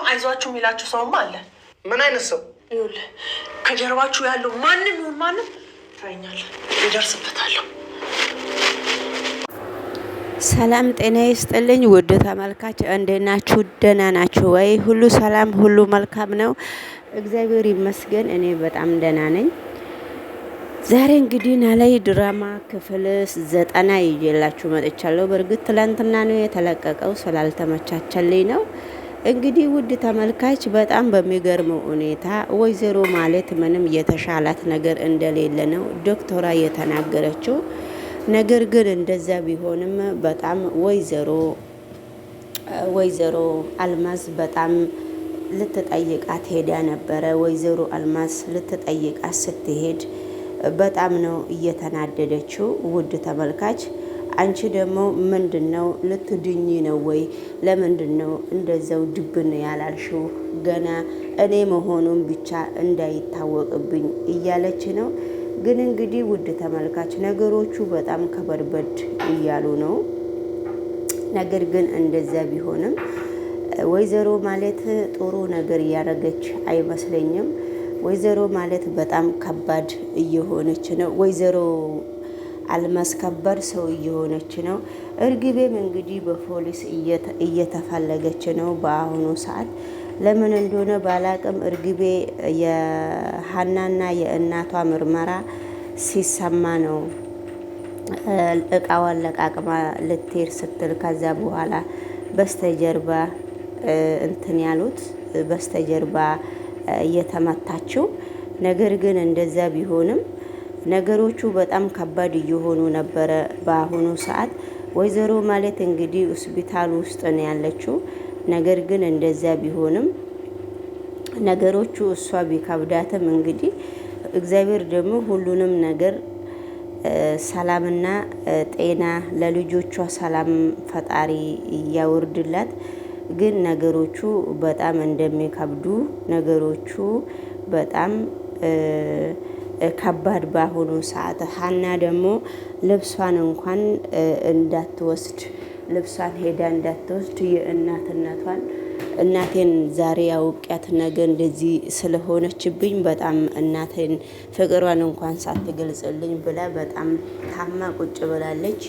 አይዟችሁ የሚላችሁ ሰውማ አለ። ምን አይነት ሰው? ይኸውልህ ከጀርባችሁ ያለው ማንም ይሁን ማንም ታይኛለህ፣ ይደርስበታለሁ። ሰላም ጤና ይስጥልኝ ውድ ተመልካች፣ እንዴት ናችሁ? ደህና ናችሁ ወይ? ሁሉ ሰላም፣ ሁሉ መልካም ነው። እግዚአብሔር ይመስገን፣ እኔ በጣም ደህና ነኝ። ዛሬ እንግዲህ ኖላዊ ድራማ ክፍል 90 ይዤላችሁ መጥቻለሁ። በእርግጥ ትላንትና ነው የተለቀቀው፣ ስላልተመቻቸልኝ ነው። እንግዲህ ውድ ተመልካች በጣም በሚገርመው ሁኔታ ወይዘሮ ማለት ምንም የተሻላት ነገር እንደሌለ ነው ዶክተሯ የተናገረችው። ነገር ግን እንደዛ ቢሆንም በጣም ወይዘሮ አልማዝ በጣም ልትጠይቃት ሄዳ ነበረ። ወይዘሮ አልማዝ ልትጠይቃት ስትሄድ በጣም ነው እየተናደደችው። ውድ ተመልካች አንቺ ደግሞ ምንድነው ልትድኝ ነው ወይ? ለምንድነው እንደዛው ድብን ያላልሽው? ገና እኔ መሆኑን ብቻ እንዳይታወቅብኝ እያለች ነው። ግን እንግዲህ ውድ ተመልካች ነገሮቹ በጣም ከበድበድ እያሉ ነው። ነገር ግን እንደዛ ቢሆንም ወይዘሮ ማለት ጥሩ ነገር እያደረገች አይመስለኝም። ወይዘሮ ማለት በጣም ከባድ እየሆነች ነው። ወይዘሮ አልማዝ ከባድ ሰው እየሆነች ነው። እርግቤም እንግዲህ በፖሊስ እየተፈለገች ነው በአሁኑ ሰዓት። ለምን እንደሆነ ባላቅም እርግቤ የሀናና የእናቷ ምርመራ ሲሰማ ነው እቃዋን ለቃቅማ ልትሄድ ስትል ከዛ በኋላ በስተጀርባ እንትን ያሉት በስተጀርባ እየተመታችው። ነገር ግን እንደዛ ቢሆንም ነገሮቹ በጣም ከባድ እየሆኑ ነበረ በአሁኑ ሰዓት። ወይዘሮ ማለት እንግዲህ ሆስፒታል ውስጥ ነው ያለችው። ነገር ግን እንደዛ ቢሆንም ነገሮቹ እሷ ቢከብዳትም እንግዲህ እግዚአብሔር ደግሞ ሁሉንም ነገር ሰላምና ጤና ለልጆቿ ሰላም ፈጣሪ እያወርድላት። ግን ነገሮቹ በጣም እንደሚከብዱ ነገሮቹ በጣም ከባድ በአሁኑ ሰዓት። ሀና ደግሞ ልብሷን እንኳን እንዳትወስድ ልብሷን ሄዳ እንዳትወስድ የእናትነቷን እናቴን ዛሬ አውቂያት ነገ እንደዚህ ስለሆነችብኝ በጣም እናቴን ፍቅሯን እንኳን ሳትገልጽልኝ ብላ በጣም ታማ ቁጭ ብላለች።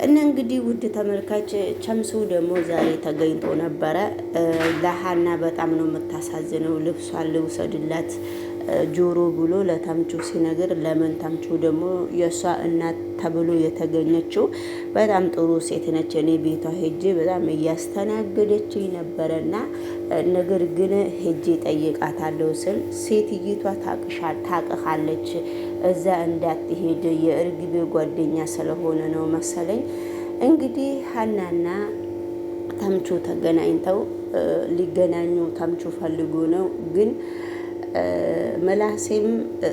እና እንግዲህ ውድ ተመልካች ቸምሱ ደግሞ ዛሬ ተገኝቶ ነበረ። ለሀና በጣም ነው የምታሳዝነው። ልብሷን ልውሰድላት ጆሮ ብሎ ለተምቹ ሲነግር፣ ለምን ተምቹ ደግሞ የእሷ እናት ተብሎ የተገኘችው በጣም ጥሩ ሴት ነች። እኔ ቤቷ ሄጄ በጣም እያስተናገደችኝ ነበረና ነገር ግን ሄጄ ጠይቃታለሁ ስል ሴትይቷ ታቅሃለች፣ እዛ እንዳትሄድ የእርግቤ ጓደኛ ስለሆነ ነው መሰለኝ። እንግዲህ ሀናና ተምቹ ተገናኝተው ሊገናኙ ተምቹ ፈልጎ ነው ግን መላሴም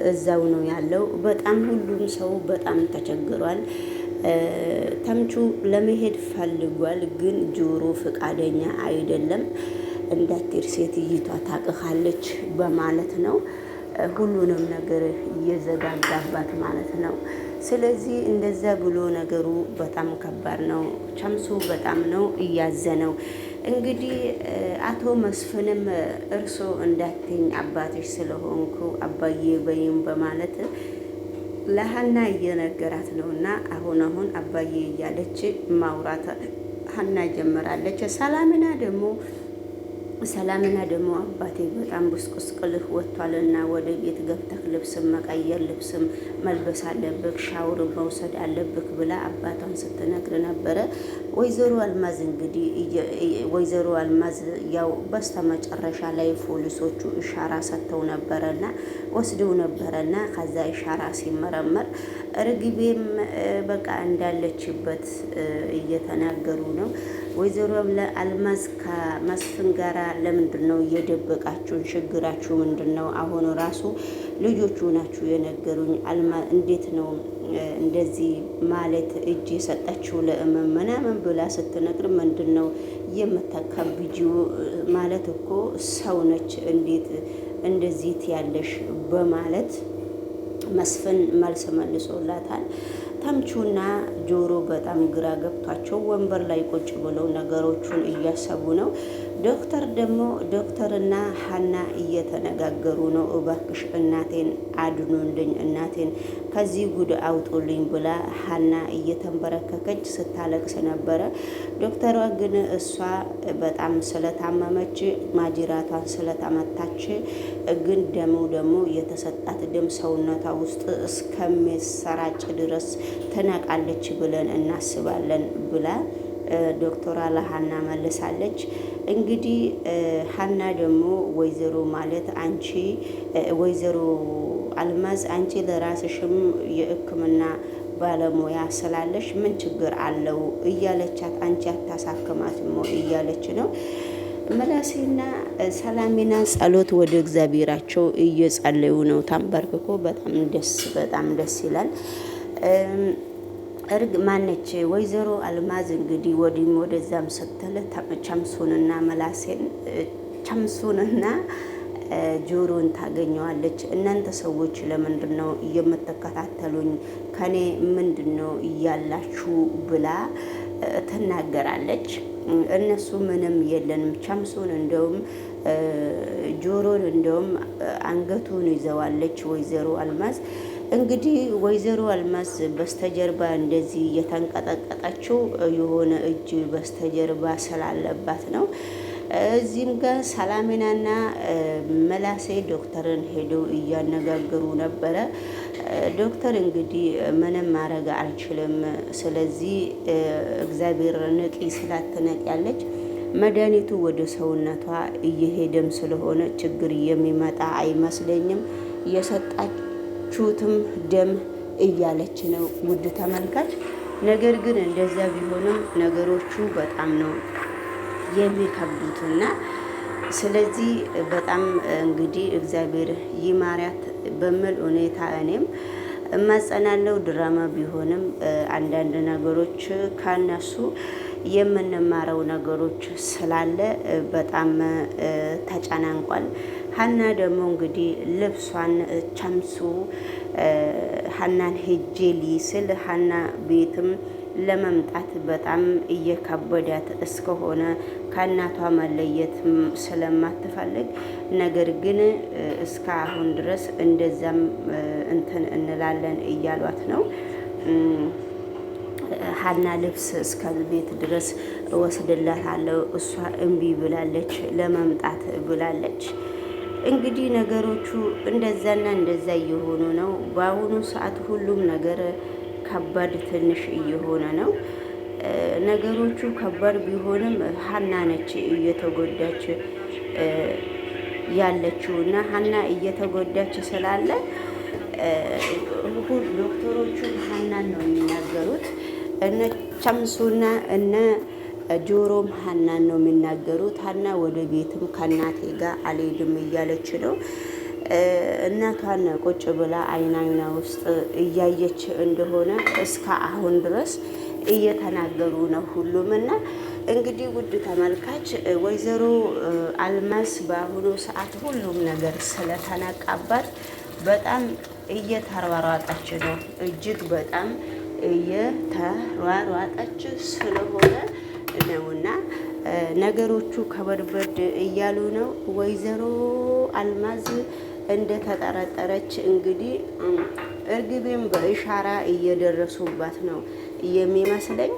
እዛው ነው ያለው። በጣም ሁሉም ሰው በጣም ተቸግሯል። ተምቹ ለመሄድ ፈልጓል፣ ግን ጆሮ ፍቃደኛ አይደለም። እንዳትሄድ ሴትይቷ ታቅሃለች በማለት ነው ሁሉንም ነገር እየዘጋጋባት ማለት ነው። ስለዚህ እንደዛ ብሎ ነገሩ በጣም ከባድ ነው። ቸምሱ በጣም ነው እያዘነው። እንግዲህ አቶ መስፍንም እርሶ እንዳትኝ አባትሽ ስለሆንኩ አባዬ በይም በማለት ለሀና እየነገራት ነው። እና አሁን አባዬ እያለች ማውራት ሀና ጀመራለች። ሰላምና ደግሞ አባቴ በጣም ብስቁስቅልህ ወጥቷልና ወደ ቤት ገብተህ ልብስም መቀየር ልብስም መልበስ አለብህ፣ ሻውር መውሰድ አለብህ ብላ አባቷን ስትነግር ነበረ። ወይዘሮ አልማዝ ያው በስተመጨረሻ ላይ ፖሊሶቹ ኢሻራ ሰጥተው ነበረና ወስደው ነበረና ከዛ ኢሻራ ሲመረመር እርግቤም በቃ እንዳለችበት እየተናገሩ ነው። ወይዘሮ አልማዝ ከመስፍን ጋራ ለምንድን ነው እየደበቃችሁን? ችግራችሁ ምንድን ነው? አሁን ራሱ ልጆቹ ናችሁ የነገሩኝ። እንዴት ነው እንደዚህ ማለት እጅ የሰጠችው ለምናምን ብላ ስትነግር ምንድን ነው የምታካብጂው? ማለት እኮ ሰው ነች፣ እንዴት እንደዚህ ያለሽ በማለት መስፍን መልስ መልሶላታል። ተምቹና ጆሮ በጣም ግራ ገብቷቸው ወንበር ላይ ቁጭ ብለው ነገሮቹን እያሰቡ ነው። ዶክተርና ሀና እየተነጋገሩ ነው። እባክሽ እናቴን አድኑልኝ፣ እናቴን ከዚህ ጉድ አውጡልኝ ብላ ሀና እየተንበረከከች ስታለቅስ ነበረ። ዶክተሯ ግን እሷ በጣም ስለታመመች ማጅራቷን ስለተመታች ግን ደግሞ የተሰጣት ደም ሰውነቷ ውስጥ እስከሚሰራጭ ድረስ ትነቃለች ብለን እናስባለን ብላ ዶክተሯ ለሀና መልሳለች። እንግዲህ ሀና ደግሞ ወይዘሮ ማለት አንቺ ወይዘሮ አልማዝ አንቺ ለራስሽም የሕክምና ባለሙያ ስላለሽ ምን ችግር አለው እያለቻት አንቺ አታሳክማትም እያለች ነው። መላሴና ሰላሚና ጸሎት ወደ እግዚአብሔራቸው እየጸለዩ ነው ተንበርክኮ። በጣም ደስ ይላል። ማነች ወይዘሮ አልማዝ እንግዲህ ወዲህም ወደዛም ስትል ቸምሱንና መላሴን ቸምሱንና ጆሮን ታገኘዋለች። እናንተ ሰዎች ለምንድን ነው የምትከታተሉኝ? ከኔ ምንድን ነው እያላችሁ ብላ ትናገራለች። እነሱ ምንም የለንም። ቸምሱን እንደውም ጆሮን እንደውም አንገቱን ይዘዋለች ወይዘሮ አልማዝ። እንግዲህ ወይዘሮ አልማዝ በስተጀርባ እንደዚህ እየተንቀጠቀጠችው የሆነ እጅ በስተጀርባ ስላለባት ነው። እዚህም ጋር ሰላሚናና መላሴ ዶክተርን ሄደው እያነጋገሩ ነበረ። ዶክተር እንግዲህ ምንም ማድረግ አልችልም፣ ስለዚህ እግዚአብሔር ንቂ ስላትነቅ ያለች መድኃኒቱ ወደ ሰውነቷ እየሄደም ስለሆነ ችግር የሚመጣ አይመስለኝም፣ የሰጣችሁትም ደም እያለች ነው ውድ ተመልካች። ነገር ግን እንደዛ ቢሆንም ነገሮቹ በጣም ነው የሚከብዱትና ስለዚህ በጣም እንግዲህ እግዚአብሔር ይማሪያት በሚል ሁኔታ እኔም እማጸናለው። ድራማ ቢሆንም አንዳንድ ነገሮች ካነሱ የምንማረው ነገሮች ስላለ በጣም ተጨናንቋል። ሀና ደግሞ እንግዲህ ልብሷን ቸምሱ ሀናን ሄጄ ሊስል ሀና ቤትም ለመምጣት በጣም እየከበዳት እስከሆነ ከእናቷ መለየት ስለማትፈልግ ነገር ግን እስከ አሁን ድረስ እንደዛም እንትን እንላለን እያሏት ነው። ሀና ልብስ እስከ ቤት ድረስ እወስድላታለሁ፣ እሷ እምቢ ብላለች፣ ለመምጣት ብላለች። እንግዲህ ነገሮቹ እንደዛና እንደዛ እየሆኑ ነው። በአሁኑ ሰዓት ሁሉም ነገር ከባድ ትንሽ እየሆነ ነው። ነገሮቹ ከባድ ቢሆንም ሀና ነች እየተጎዳች ያለችው እና ሀና እየተጎዳች ስላለ ዶክተሮቹ ሀናን ነው የሚናገሩት። እነ ቸምሱና እነ ጆሮም ሀናን ነው የሚናገሩት። ሀና ወደ ቤትም ከእናቴ ጋር አልሄድም እያለች ነው። እናቷን ቁጭ ብላ አይና ውስጥ እያየች እንደሆነ እስከ አሁን ድረስ እየተናገሩ ነው ሁሉም። እና እንግዲህ ውድ ተመልካች ወይዘሮ አልማዝ በአሁኑ ሰዓት ሁሉም ነገር ስለተነቃባት በጣም እየተሯሯጠች ነው። እጅግ በጣም እየተሯሯጠች ስለሆነ ነውና ነገሮቹ ከበድበድ እያሉ ነው። ወይዘሮ አልማዝ እንደተጠረጠረች እንግዲህ እርግቤም በኢሻራ እየደረሱባት ነው የሚመስለኝ።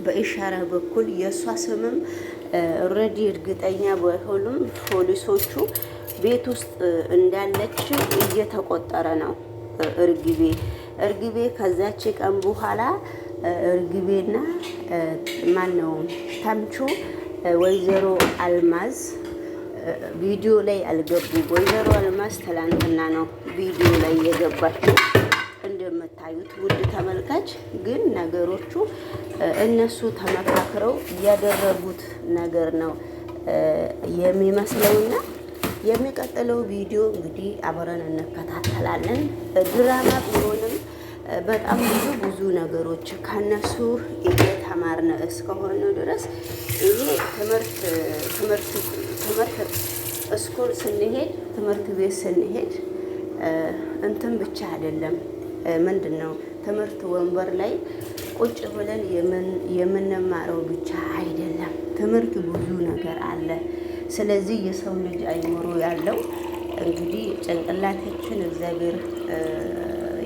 በኢሻራ በኩል የእሷ ስምም ኦልሬዲ እርግጠኛ ባይሆኑም ፖሊሶቹ ቤት ውስጥ እንዳለች እየተቆጠረ ነው። እርግቤ ከዛች ቀን በኋላ እርግቤና ማን ነው ተምቹ ወይዘሮ አልማዝ ቪዲዮ ላይ አልገቡም። ወይዘሮ አልማዝ ትላንትና ነው ቪዲዮ ላይ የገባችው እንደምታዩት ውድ ተመልካች። ግን ነገሮቹ እነሱ ተመካክረው ያደረጉት ነገር ነው የሚመስለውና የሚቀጥለው ቪዲዮ እንግዲህ አብረን እንከታተላለን። ድራማ ቢሆንም በጣም ብዙ ነገሮች ከነሱ እየተማርን እስከሆነ ድረስ ይሄ ትምህርት ስኩል ስንሄድ ትምህርት ቤት ስንሄድ እንትን ብቻ አይደለም። ምንድን ነው ትምህርት ወንበር ላይ ቁጭ ብለን የምንማረው ብቻ አይደለም። ትምህርት ብዙ ነገር አለ። ስለዚህ የሰው ልጅ አይምሮ ያለው እንግዲህ ጭንቅላታችን እግዚአብሔር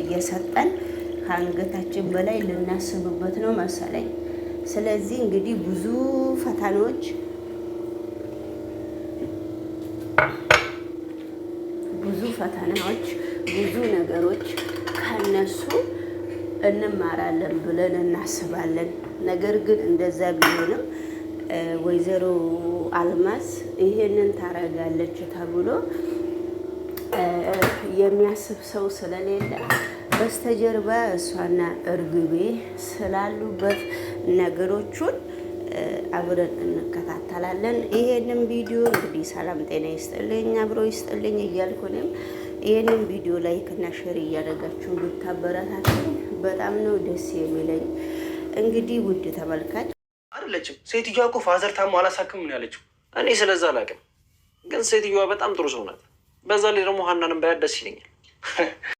እየሰጠን ከአንገታችን በላይ ልናስብበት ነው መሰለኝ። ስለዚህ እንግዲህ ብዙ ፈተናዎች ብዙ ነገሮች ከነሱ እንማራለን ብለን እናስባለን። ነገር ግን እንደዛ ቢሆንም ወይዘሮ አልማዝ ይሄንን ታረጋለች ተብሎ የሚያስብ ሰው ስለሌለ በስተጀርባ እሷና እርግቤ ስላሉበት ነገሮችን አብረን እንከታተላለን። ይሄንን ቪዲዮ እንግዲህ ሰላም ጤና ይስጥልኝ አብሮ ይስጥልኝ እያልኩንም ይሄንን ቪዲዮ ላይክ እና ሼር እያደረጋችሁ ብታበረታቱኝ በጣም ነው ደስ የሚለኝ። እንግዲህ ውድ ተመልካች አይደለችም ሴትዮዋ እኮ ፋዘር ታሞ አላሳክም ነው ያለችው። እኔ ስለዛ አላውቅም፣ ግን ሴትዮዋ በጣም ጥሩ ሰው ናት። በዛ ላይ ደግሞ ሀናንም ባያት ደስ ይለኛል።